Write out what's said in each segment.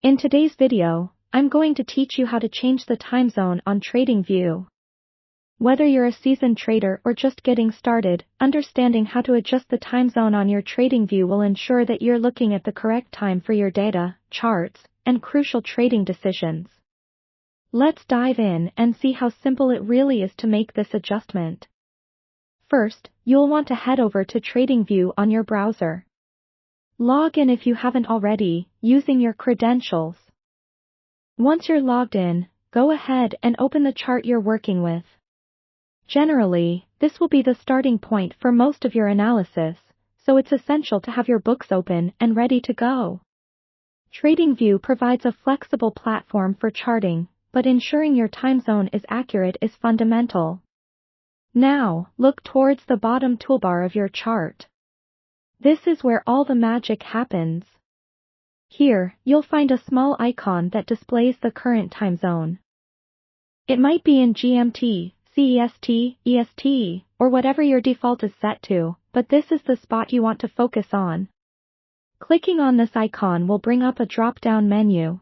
In today's video, I'm going to teach you how to change the time zone on Tradingview. Whether you're a seasoned trader or just getting started, understanding how to adjust the time zone on your Tradingview will ensure that you're looking at the correct time for your data, charts, and crucial trading decisions. Let's dive in and see how simple it really is to make this adjustment. First, you'll want to head over to Tradingview on your browser. Log in if you haven't already, using your credentials. Once you're logged in, go ahead and open the chart you're working with. Generally, this will be the starting point for most of your analysis, so it's essential to have your books open and ready to go. Tradingview provides a flexible platform for charting, but ensuring your time zone is accurate is fundamental. Now, look towards the bottom toolbar of your chart. This is where all the magic happens. Here, you'll find a small icon that displays the current time zone. It might be in GMT, CEST, EST, or whatever your default is set to, but this is the spot you want to focus on. Clicking on this icon will bring up a drop-down menu.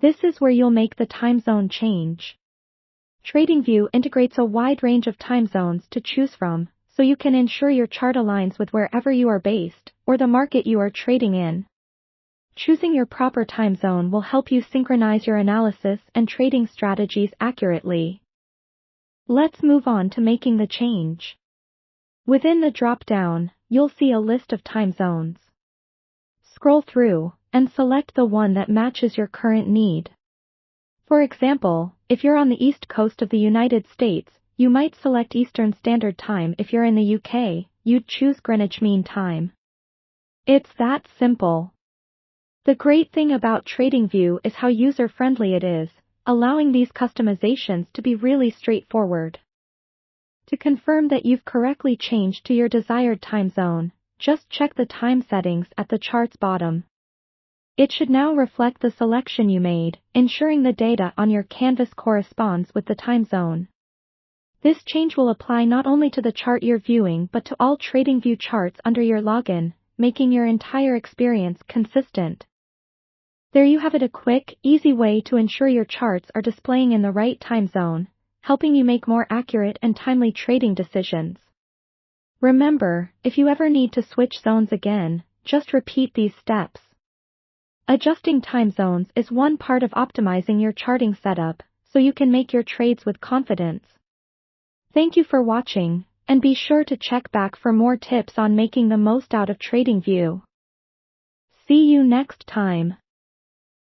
This is where you'll make the time zone change. Tradingview integrates a wide range of time zones to choose from, so you can ensure your chart aligns with wherever you are based, or the market you are trading in. Choosing your proper time zone will help you synchronize your analysis and trading strategies accurately. Let's move on to making the change. Within the drop-down, you'll see a list of time zones. Scroll through, and select the one that matches your current need. For example, if you're on the East Coast of the United States, you might select Eastern Standard Time. If you're in the UK, you'd choose Greenwich Mean Time. It's that simple. The great thing about Tradingview is how user-friendly it is, allowing these customizations to be really straightforward. To confirm that you've correctly changed to your desired time zone, just check the time settings at the chart's bottom. It should now reflect the selection you made, ensuring the data on your canvas corresponds with the time zone. This change will apply not only to the chart you're viewing but to all Tradingview charts under your login, making your entire experience consistent. There you have it, a quick, easy way to ensure your charts are displaying in the right time zone, helping you make more accurate and timely trading decisions. Remember, if you ever need to switch zones again, just repeat these steps. Adjusting time zones is one part of optimizing your charting setup, so you can make your trades with confidence. Thank you for watching, and be sure to check back for more tips on making the most out of Tradingview. See you next time.